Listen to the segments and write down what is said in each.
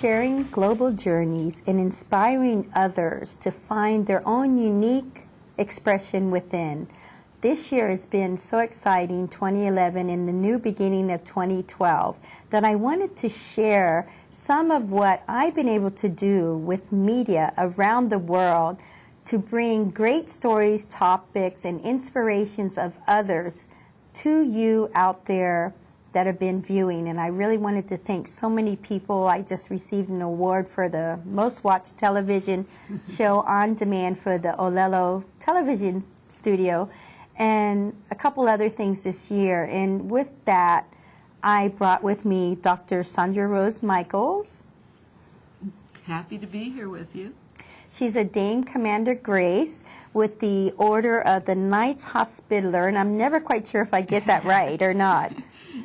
sharing global journeys and inspiring others to find their own unique expression within. This year has been so exciting, 2011 and the new beginning of 2012, that I wanted to share some of what I've been able to do with media around the world to bring great stories, topics, and inspirations of others to you out there that have been viewing. And I really wanted to thank so many people. I just received an award for the most watched television show on demand for the Olelo television studio, and a couple other things this year. And with that, I brought with me Dr. Sandra Rose Michael. Happy to be here with you. She's a Dame Commander Grace with the Order of the Knights Hospitaller, and I'm never quite sure if I get that right or not.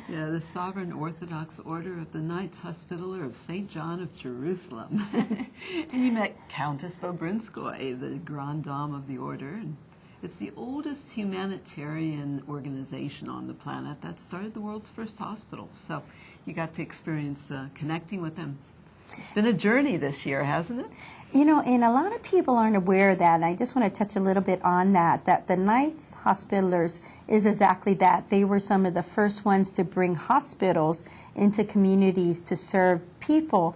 Yeah, the Sovereign Orthodox Order of the Knights Hospitaller of St. John of Jerusalem. And you met Countess Bobrinskoy, the Grand Dame of the Order. And it's the oldest humanitarian organization on the planet that started the world's first hospital. So you got to experience connecting with them. It's been a journey this year, hasn't it? You know, and a lot of people aren't aware of that, and I just want to touch a little bit on that, that the Knights Hospitallers is exactly that. They were some of the first ones to bring hospitals into communities to serve people.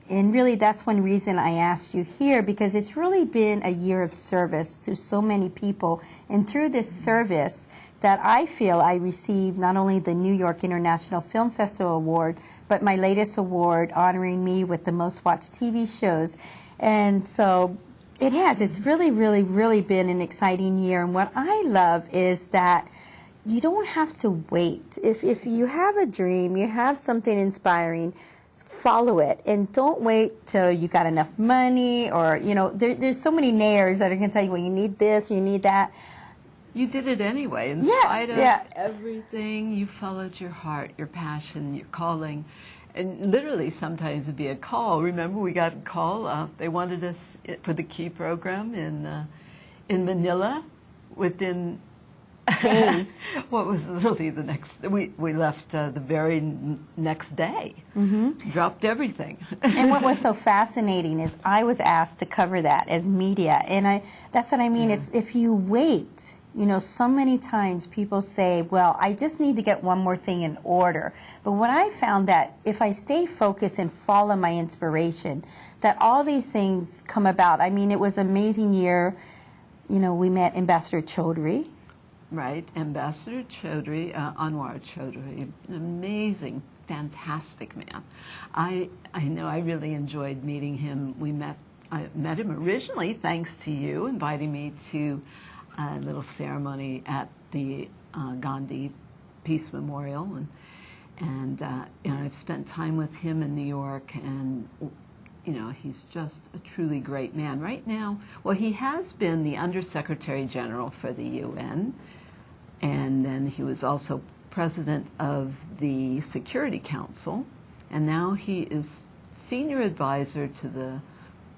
And really, that's one reason I asked you here, because it's really been a year of service to so many people. And through this service, that I feel I received not only the New York International Film Festival Award, but my latest award honoring me with the most watched TV shows. And so it has. It's really, really, really been an exciting year. And what I love is that you don't have to wait. If you have a dream, you have something inspiring, follow it, and don't wait till you got enough money, or, you know, there's so many nayers that are going to tell you, well, you need this, you need that. You did it anyway. In spite of everything, you followed your heart, your passion, your calling. And literally, sometimes it'd be a call. Remember, we got a call. They wanted us for the Key program in Manila within days. What was literally the next? We left the very next day. Dropped everything. And what was so fascinating is I was asked to cover that as media, and that's what I mean. It's if you wait. You know, so many times people say, well, I just need to get one more thing in order. But what I found that if I stay focused and follow my inspiration, that all these things come about. I mean, it was an amazing year. You know, we met Ambassador Chaudhry. Right, Ambassador Chaudhry, Anwar Chaudhry, an amazing, fantastic man. I know I really enjoyed meeting him. I met him originally thanks to you inviting me to a little ceremony at the Gandhi Peace Memorial, and you know, I've spent time with him in New York, and you know, he's just a truly great man. Right now, well, he has been the Undersecretary General for the UN, and then he was also President of the Security Council, and now he is Senior Advisor to the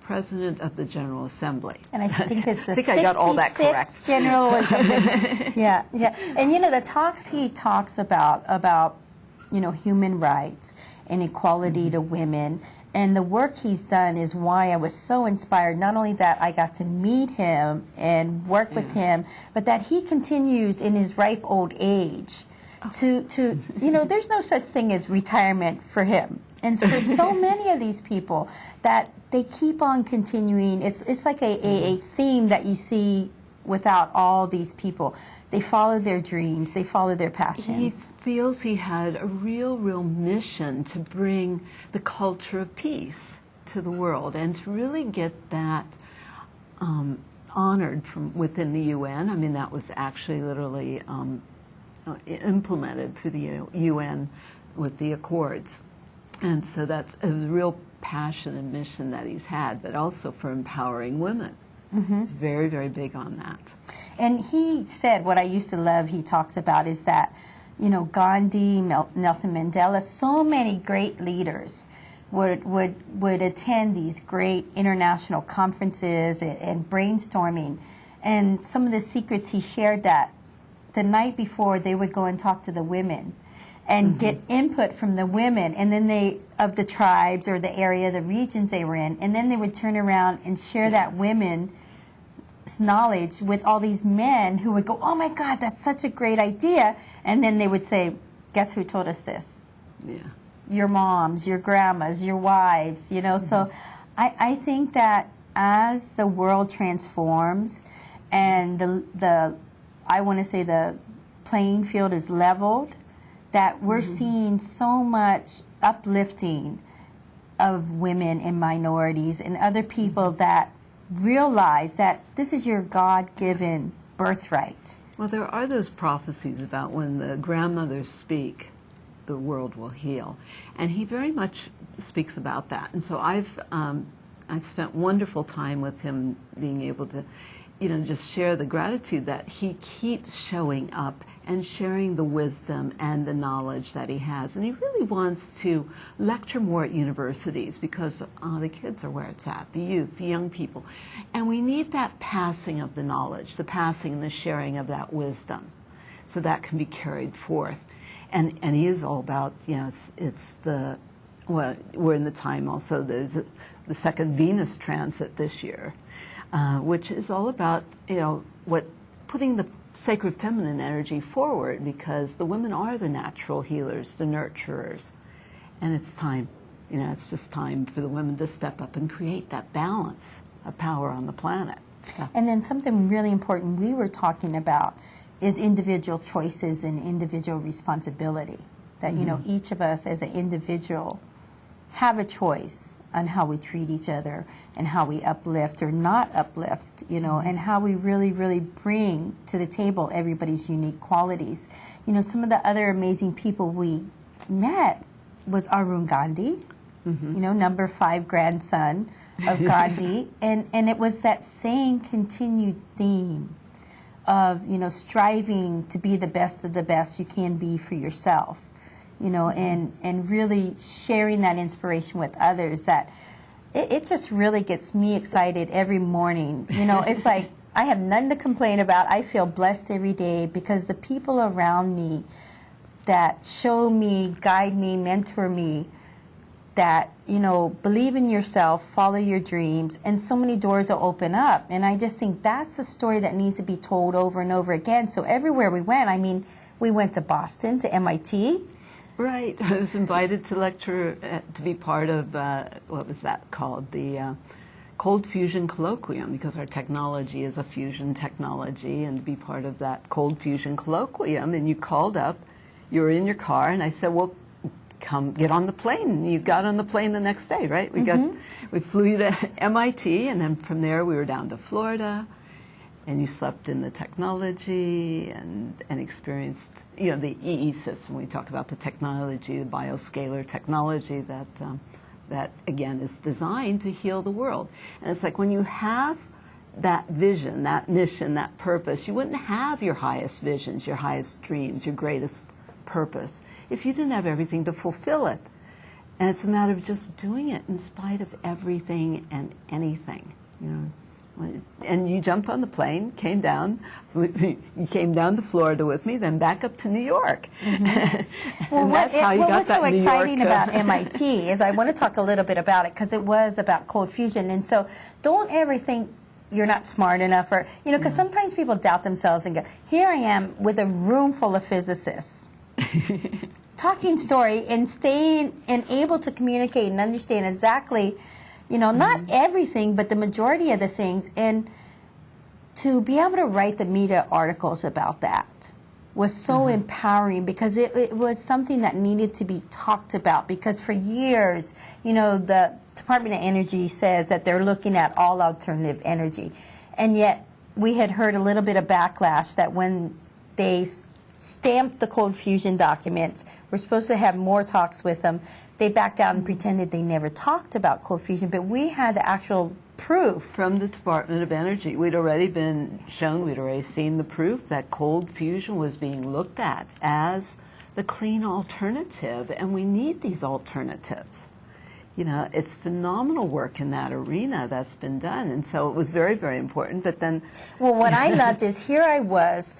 President of the General Assembly. And I think it's the I got all that correct. General or something. Yeah. And you know, the talks he talks about, you know, human rights and equality to women, and the work he's done is why I was so inspired. Not only that I got to meet him and work with him, but that he continues in his ripe old age to you know, there's no such thing as retirement for him. And for so many of these people that they keep on continuing, it's like a theme that you see without all these people. They follow their dreams, they follow their passions. He feels he had a real mission to bring the culture of peace to the world and to really get that honored from within the UN. I mean, that was actually literally implemented through the UN with the Accords. And so that's a real passion and mission that he's had, but also for empowering women. He's very, very big on that. And he said, what I used to love, he talks about, is that, you know, Gandhi, Nelson Mandela, so many great leaders would attend these great international conferences and brainstorming. And some of the secrets he shared, that the night before they would go and talk to the women. and get input from the women, and then of the tribes or the area, the regions they were in, and then they would turn around and share that women's knowledge with all these men who would go, oh my God, that's such a great idea. And then they would say, guess who told us this? Yeah. Your moms, your grandmas, your wives, you know. So I think that as the world transforms and I want to say the playing field is leveled, that we're seeing so much uplifting of women and minorities and other people that realize that this is your God-given birthright. Well, there are those prophecies about when the grandmothers speak, the world will heal. And he very much speaks about that. And so I've spent wonderful time with him, being able to, you know, just share the gratitude that he keeps showing up and sharing the wisdom and the knowledge that he has. And he really wants to lecture more at universities because the kids are where it's at, the youth, the young people. And we need that passing of the knowledge, the passing and the sharing of that wisdom, so that can be carried forth. And he is all about, you know, it's the, well, we're in the time also, there's the second Venus transit this year, which is all about, you know, putting the sacred feminine energy forward, because the women are the natural healers, the nurturers. And it's time, you know, it's just time for the women to step up and create that balance of power on the planet. So. And then something really important we were talking about is individual choices and individual responsibility. That, you know, each of us as an individual have a choice on how we treat each other and how we uplift or not uplift, you know, and how we really, really bring to the table everybody's unique qualities. You know, some of the other amazing people we met was Arun Gandhi, you know, number 5 grandson of Gandhi. And it was that same continued theme of, you know, striving to be the best of the best you can be for yourself, you know, and really sharing that inspiration with others. That it just really gets me excited every morning. You know, it's like I have nothing to complain about. I feel blessed every day because the people around me that show me, guide me, mentor me, that, you know, believe in yourself, follow your dreams, and so many doors will open up. And I just think that's a story that needs to be told over and over again. So everywhere we went, I mean, we went to Boston, to MIT. Right. I was invited to lecture, to be part of, what was that called? The Cold Fusion Colloquium, because our technology is a fusion technology, and to be part of that Cold Fusion Colloquium. And you called up, you were in your car, and I said, well, come get on the plane. And you got on the plane the next day, right? We flew you to MIT, and then from there we were down to Florida, and you slept in the technology and experienced, you know, the EE system. We talk about the technology, the bioscalar technology that again is designed to heal the world. And it's like when you have that vision, that mission, that purpose, you wouldn't have your highest visions, your highest dreams, your greatest purpose if you didn't have everything to fulfill it. And it's a matter of just doing it in spite of everything and anything, you know. And you jumped on the plane, came down, you came down to Florida with me, then back up to New York. Well, what was so exciting about MIT is I want to talk a little bit about it because it was about cold fusion. And so don't ever think you're not smart enough, or, you know, because sometimes people doubt themselves and go, here I am with a room full of physicists. Talking story and staying and able to communicate and understand exactly, you know, not everything, but the majority of the things. And to be able to write the media articles about that was so empowering, because it was something that needed to be talked about. Because for years, you know, the Department of Energy says that they're looking at all alternative energy. And yet we had heard a little bit of backlash that when they stamped the cold fusion documents, we're supposed to have more talks with them. They backed out and pretended they never talked about cold fusion, but we had the actual proof. From the Department of Energy. We'd already been shown, we'd already seen the proof that cold fusion was being looked at as the clean alternative, and we need these alternatives. You know, it's phenomenal work in that arena that's been done, and so it was very, very important. But then... Well, what I loved is here I was,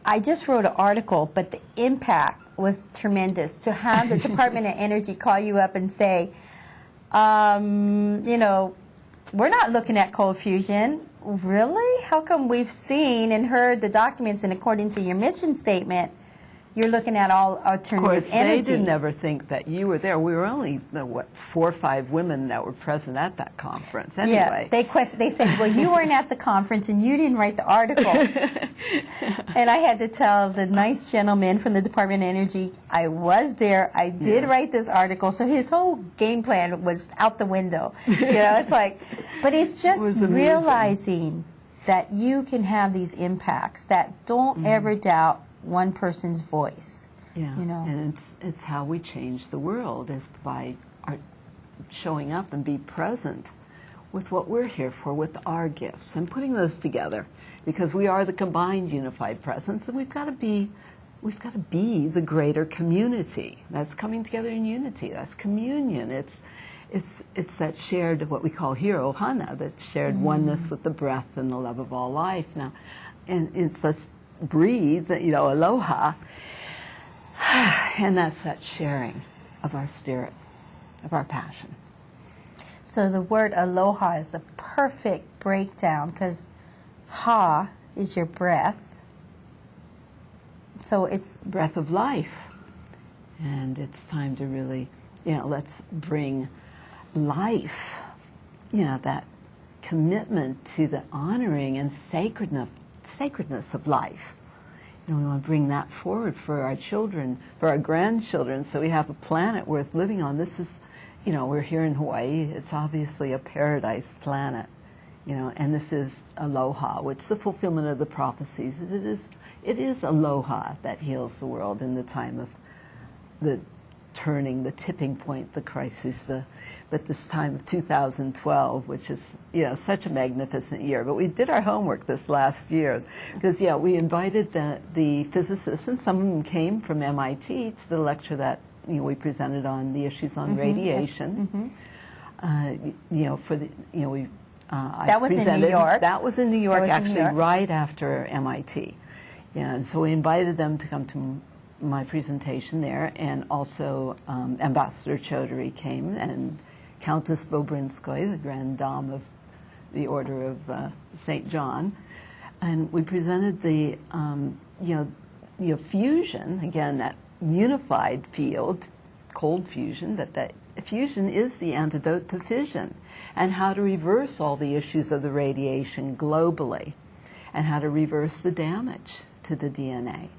I just wrote an article, but the impact was tremendous. To have the Department of Energy call you up and say, you know, we're not looking at cold fusion. Really? How come we've seen and heard the documents, and according to your mission statement, you're looking at all alternative Of course, energy? they didn't ever think that you were there. We were only, what, 4 or 5 women that were present at that conference anyway. Yeah, they said, well, you weren't at the conference and you didn't write the article. And I had to tell the nice gentleman from the Department of Energy, I was there, I did write this article. So his whole game plan was out the window. You know, it's like, but it's just realizing that you can have these impacts, that don't ever doubt one person's voice. Yeah, you know, and it's how we change the world, is by our showing up and be present with what we're here for, with our gifts, and putting those together, because we are the combined unified presence, and we've got to be the greater community that's coming together in unity. That's communion. It's that shared, what we call here ohana, that shared oneness with the breath and the love of all life. Now, and it's let's breathe, you know, aloha, and that's that sharing of our spirit, of our passion. so the word aloha is the perfect breakdown, because ha is your breath. So it's Breath of life. And it's time to really, you know, let's bring life, you know, that commitment to the honoring and sacredness of life. You know, we want to bring that forward for our children, for our grandchildren, so we have a planet worth living on. This is, you know, we're here in Hawaii. It's obviously a paradise planet, you know, and this is aloha, which is the fulfillment of the prophecies. It is aloha that heals the world in the time of the turning, the tipping point, the crisis, but this time of 2012, which is, you know, such a magnificent year. But we did our homework this last year, because, yeah, we invited the physicists, and some of them came from MIT to the lecture that, you know, we presented on the issues on radiation. You know, for the, you know, we that was in New York. That was in New York, actually, New York. right after MIT. Yeah, and so we invited them to come to my presentation there, and also Ambassador Chaudhary came, and Countess Bobrinskoy, the Grand Dame of the Order of St. John, and we presented the you know, fusion, again, that unified field, cold fusion, but that fusion is the antidote to fission, and how to reverse all the issues of the radiation globally, and how to reverse the damage to the DNA.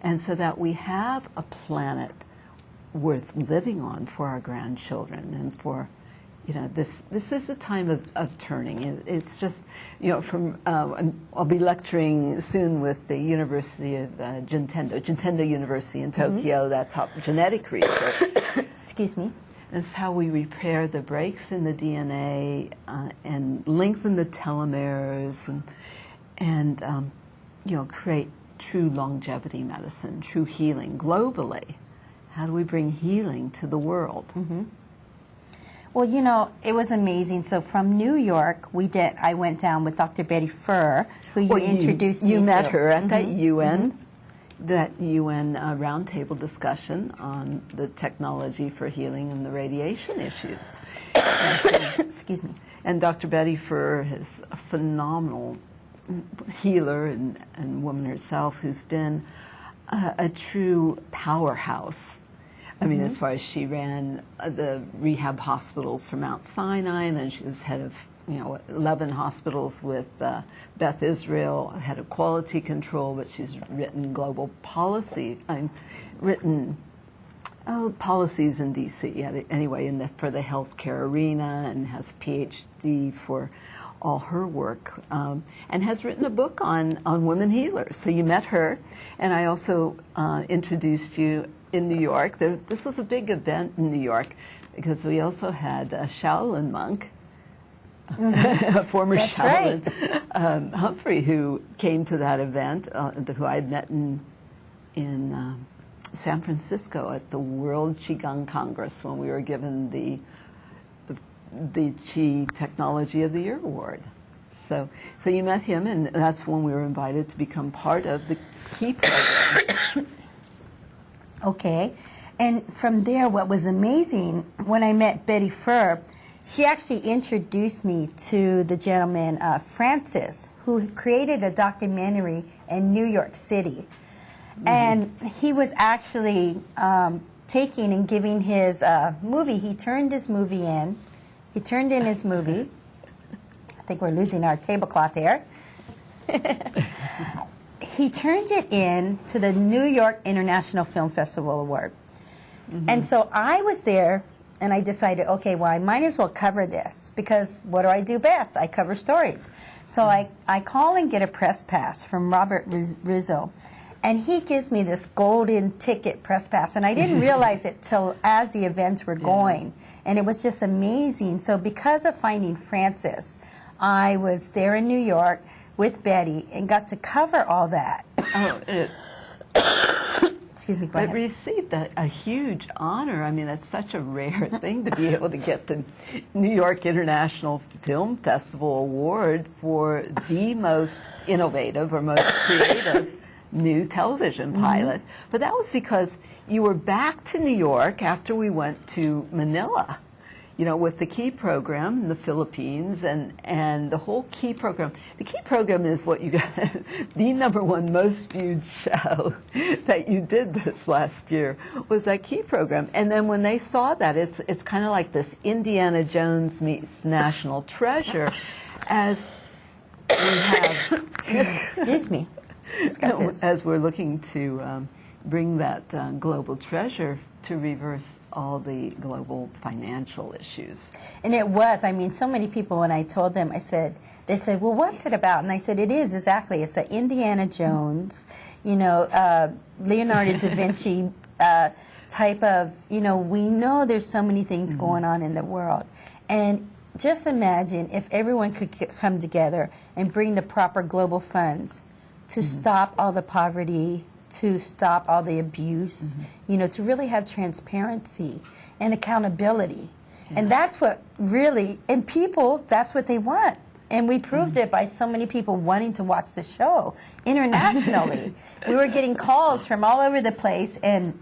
And so that we have a planet worth living on for our grandchildren, and for, you know, this is the time of turning. It's just, you know, from, I'll be lecturing soon with the University of Juntendo University in Tokyo, that top genetic research. excuse me. It's how we repair the breaks in the DNA and lengthen the telomeres, and you know, create true longevity medicine, true healing globally. How do we bring healing to the world? Well, you know, it was amazing. So from New York, I went down with Dr. Betty Furr, who you introduced me to. You met her at that UN roundtable discussion on the technology for healing and the radiation issues. Excuse me. And Dr. Betty Furr is a phenomenal healer and woman herself, who's been a true powerhouse. I mean, as far as she ran the rehab hospitals for Mount Sinai, and then she was head of, you know, 11 hospitals with Beth Israel, head of quality control, but she's written global policy, written policies in D.C. anyway, for the healthcare arena, and has a PhD for all her work, and has written a book on women healers. So you met her, and I also introduced you in New York. This was a big event in New York, because we also had a Shaolin monk, a former That's Shaolin, Humphrey, who came to that event, who I had met in San Francisco at the World Qigong Congress, when we were given the Qi Technology of the Year award. So you met him, and that's when we were invited to become part of the key program. Okay. And from there, what was amazing, when I met Betty Furr, she actually introduced me to the gentleman, Francis, who created a documentary in New York City. And he was actually taking and giving his movie. He turned his movie in. He turned in his movie. I think we're losing our tablecloth here. He turned it in to the New York International Film Festival Award. And so I was there, and I decided, okay, well, I might as well cover this, because what do I do best? I cover stories. So I call and get a press pass from Roberto Rizzo, and he gives me this golden ticket press pass, and I didn't realize it till as the events were going, and it was just amazing. So because of finding Francis, I was there in New York with Betty and got to cover all that. Excuse me, go ahead. It received a huge honor. I mean, it's such a rare thing to be able to get the New York International Film Festival Award for the most innovative or most creative new television pilot. But that was because you were back to New York after we went to Manila, you know, with the Key program in the Philippines and the whole Key program. The Key program is what you got, the #1 most viewed show that you did this last year was that Key program. And then when they saw that, it's kind of like this Indiana Jones meets National Treasure, as we have, Excuse me. as we're looking to bring that global treasure to reverse all the global financial issues. And it was, I mean, so many people, when I told them, they said, well, what's it about? And I said, it is, exactly. It's an Indiana Jones, you know, Leonardo da Vinci type of, you know, we know there's so many things going on in the world. And just imagine if everyone could come together and bring the proper global funds to stop all the poverty, to stop all the abuse, you know, to really have transparency and accountability. And that's what really, and people, that's what they want. And we proved it by so many people wanting to watch the show internationally. We were getting calls from all over the place, and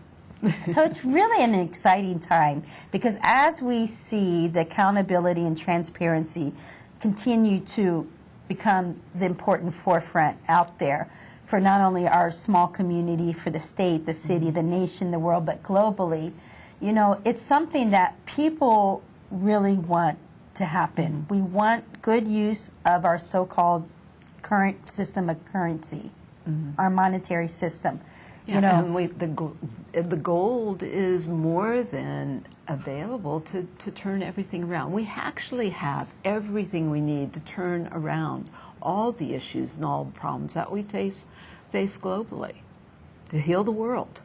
so it's really an exciting time, because as we see the accountability and transparency continue to become the important forefront out there for not only our small community, for the state, the city, the nation, the world, but globally, you know, it's something that people really want to happen. We want good use of our so-called current system of currency, our monetary system. Yeah, you know, and the gold is more than available to turn everything around. We actually have everything we need to turn around all the issues and all the problems that we face globally, to heal the world.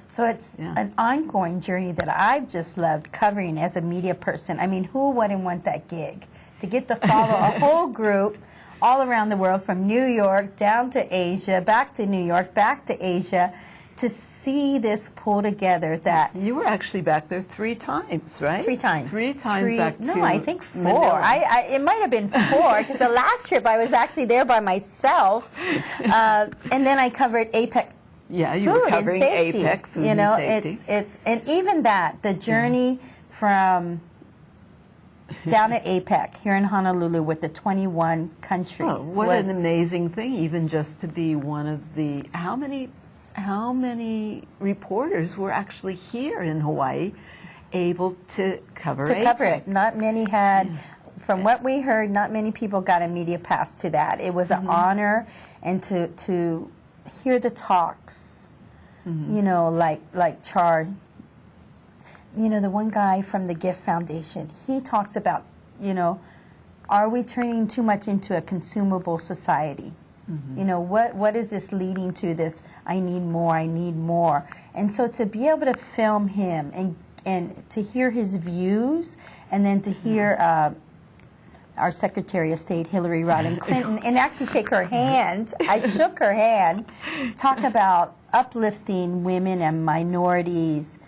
So it's an ongoing journey that I've just loved covering as a media person. I mean, who wouldn't want that gig? To get to follow a whole group all around the world, from New York down to Asia, back to New York, back to Asia, to see this pull together. That you were actually back there 3 times, right? 3 times. 3 times back to No, I think 4. Manila. It might have been 4, because the last trip I was actually there by myself, and then I covered APEC. Yeah, you food were covering and safety. APEC, food you know, and safety. it's and even that, the journey from down at APEC here in Honolulu with the 21 countries. Oh, what an amazing thing! Even just to be one of the how many reporters were actually here in Hawaii able to cover it. Not many had. From what we heard, not many people got a media pass to that. It was an honor, and to hear the talks, you know, like Char, you know, the one guy from the Gift Foundation, he talks about, you know, are we turning too much into a consumable society? You know, what is this leading to, this I need more. And so to be able to film him and to hear his views, and then to hear our Secretary of State, Hillary Rodham Clinton, and actually shake her hand. I shook her hand. Talk about uplifting women and minorities,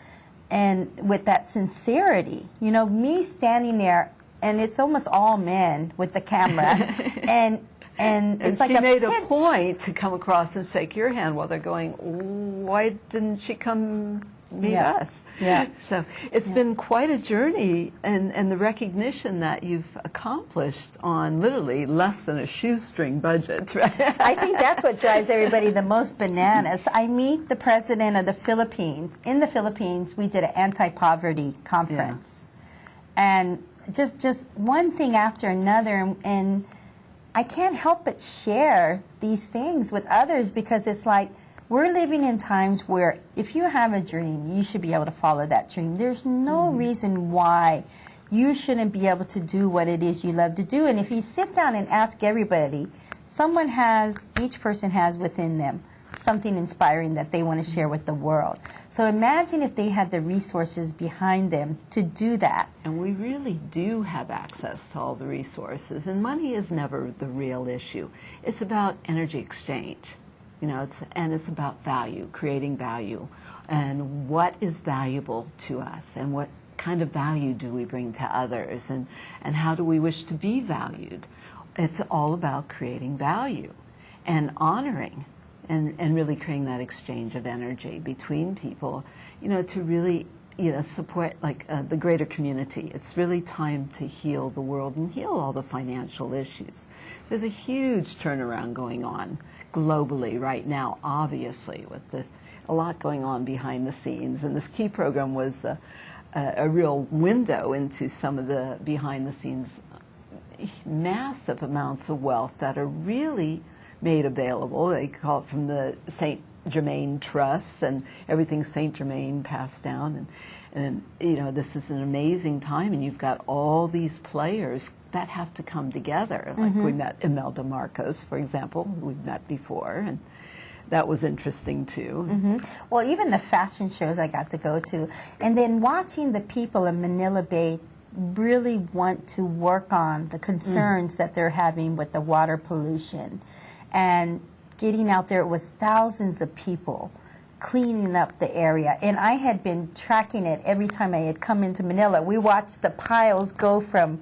and with that sincerity. You know, me standing there, and it's almost all men with the camera, and And it's like she made pinch. a point to come across and shake your hand while they're going, why didn't she come meet us? Yeah. So it's been quite a journey, and the recognition that you've accomplished on literally less than a shoestring budget. Right? I think that's what drives everybody the most bananas. I meet the president of the Philippines. In the Philippines, we did an anti-poverty conference. And just one thing after another, and I can't help but share these things with others, because it's like we're living in times where if you have a dream, you should be able to follow that dream. There's no reason why you shouldn't be able to do what it is you love to do. And if you sit down and ask everybody, each person has within them something inspiring that they want to share with the world. So imagine if they had the resources behind them to do that. And we really do have access to all the resources, and money is never the real issue. It's about energy exchange, it's about value, creating value, and what is valuable to us, and what kind of value do we bring to others, and how do we wish to be valued. It's all about creating value and honoring and really creating that exchange of energy between people, to really, support the greater community. It's really time to heal the world and heal all the financial issues. There's a huge turnaround going on globally right now, obviously, with a lot going on behind the scenes. And this Key program was a real window into some of the behind the scenes massive amounts of wealth that are really made available. They call it from the St. Germain Trusts, and everything St. Germain passed down. And this is an amazing time, and you've got all these players that have to come together. Like we met Imelda Marcos, for example, who we've met before, and that was interesting too. Well, even the fashion shows I got to go to, and then watching the people in Manila Bay really want to work on the concerns that they're having with the water pollution. And getting out there, it was thousands of people cleaning up the area. And I had been tracking it every time I had come into Manila. We watched the piles go from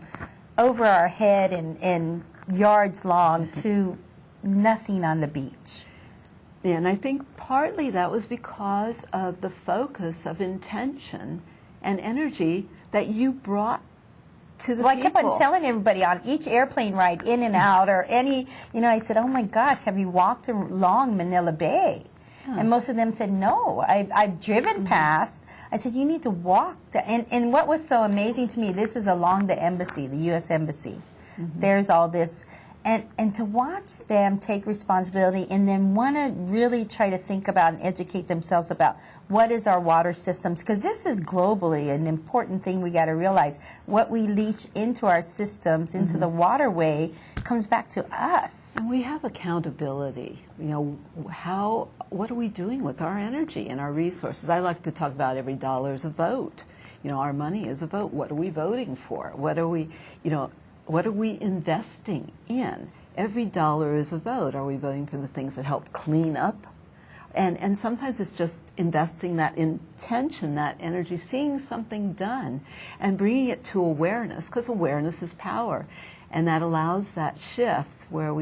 over our head and yards long to nothing on the beach. Yeah, and I think partly that was because of the focus of intention and energy that you brought to the people. I kept on telling everybody on each airplane ride in and out, or any, I said, oh my gosh, have you walked along Manila Bay? And most of them said, no, I've driven past. I said, you need to walk. And what was so amazing to me, this is along the embassy, the U.S. Embassy. There's all this. And to watch them take responsibility and then want to really try to think about and educate themselves about what is our water systems, because this is globally an important thing we got to realize. What we leach into our systems, into the waterway, comes back to us. And we have accountability. What are we doing with our energy and our resources? I like to talk about every dollar is a vote. Our money is a vote. What are we voting for? What are we investing in? Every dollar is a vote. Are we voting for the things that help clean up? And sometimes it's just investing that intention, that energy, seeing something done and bringing it to awareness, because awareness is power. And that allows that shift where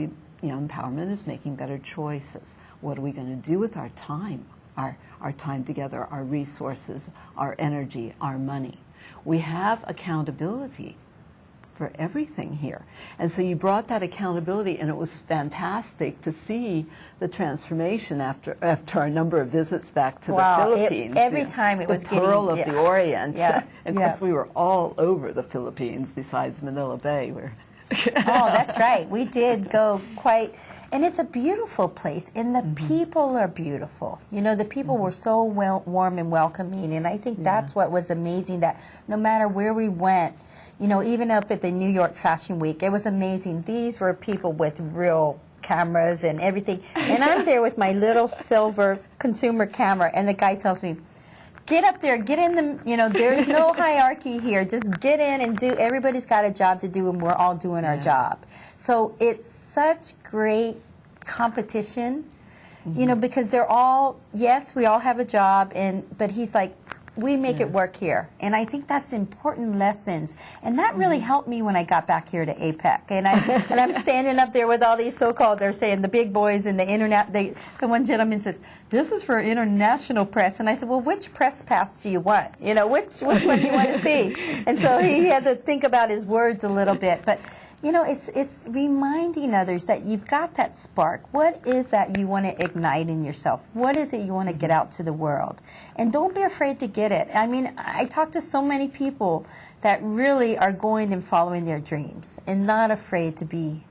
empowerment is making better choices. What are we going to do with our time, our time together, our resources, our energy, our money? We have accountability for everything here. And so you brought that accountability, and it was fantastic to see the transformation after our number of visits back to the Philippines. Every time it was the Pearl of the Orient. Yeah. And of course we were all over the Philippines besides Manila Bay. Oh, that's right. We did go quite, and it's a beautiful place, and the people are beautiful. The people were so warm and welcoming, and I think that's what was amazing, that no matter where we went, even up at the New York Fashion Week, it was amazing. These were people with real cameras and everything. And I'm there with my little silver consumer camera, and the guy tells me, get up there, get in the, there's no hierarchy here. Just get in and do. Everybody's got a job to do, and we're all doing our job. So it's such great competition, because they're all, yes, we all have a job, but he's like, we make it work here. And I think that's important lessons. And that really helped me when I got back here to APEC. And I'm standing up there with all these so-called, they're saying the big boys in the internet. The one gentleman said, "This is for international press." And I said, "Well, which press pass do you want? You know, which one do you want to see?" And so he had to think about his words a little bit. But you know, it's reminding others that you've got that spark. What is that you want to ignite in yourself? What is it you want to get out to the world? And don't be afraid to get it. I mean, I talk to so many people that really are going and following their dreams and not afraid to be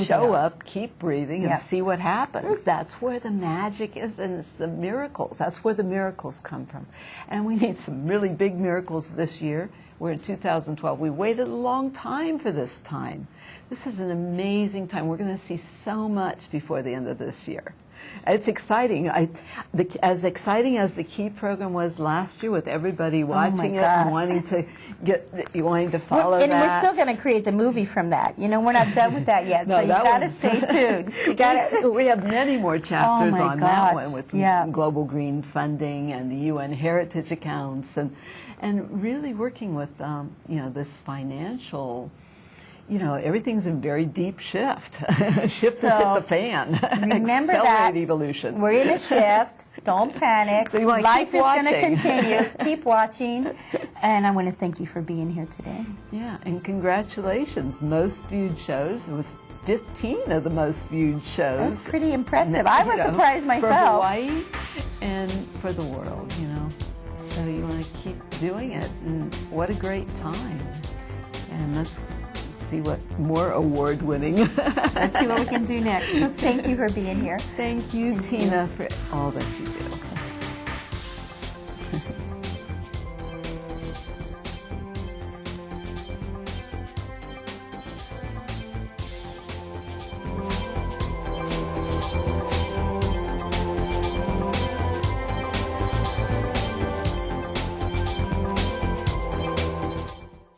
Show up, keep breathing, and Yeah. see what happens. That's where the magic is, and it's the miracles. That's where the miracles come from. And we need some really big miracles this year. We're in 2012. We waited a long time for this time. This is an amazing time. We're going to see so much before the end of this year. It's exciting. As exciting as the Key program was last year, with everybody watching it and wanting to follow and that. we're still going to create the movie from that. You know, we're not done with that yet, No, so you got to stay tuned. You got We have many more chapters my on that gosh, one with yeah. global green funding and the UN heritage accounts and really working with this financial. You know, everything's in very deep shift. Shift has hit the fan. Remember Accelerate that evolution. we're in a shift. Don't panic. So you wanna Life keep is going to watching. continue. Keep watching. And I want to thank you for being here today. Yeah, and congratulations. Most viewed shows. It was 15 of the most viewed shows. That's pretty impressive. I was surprised For myself. Hawaii and for the world, you know. So you want to keep doing it. And what a great time. And let's see what more award-winning. Let's see what we can do next. So thank you for being here. Thank you, Tina, for all that you do.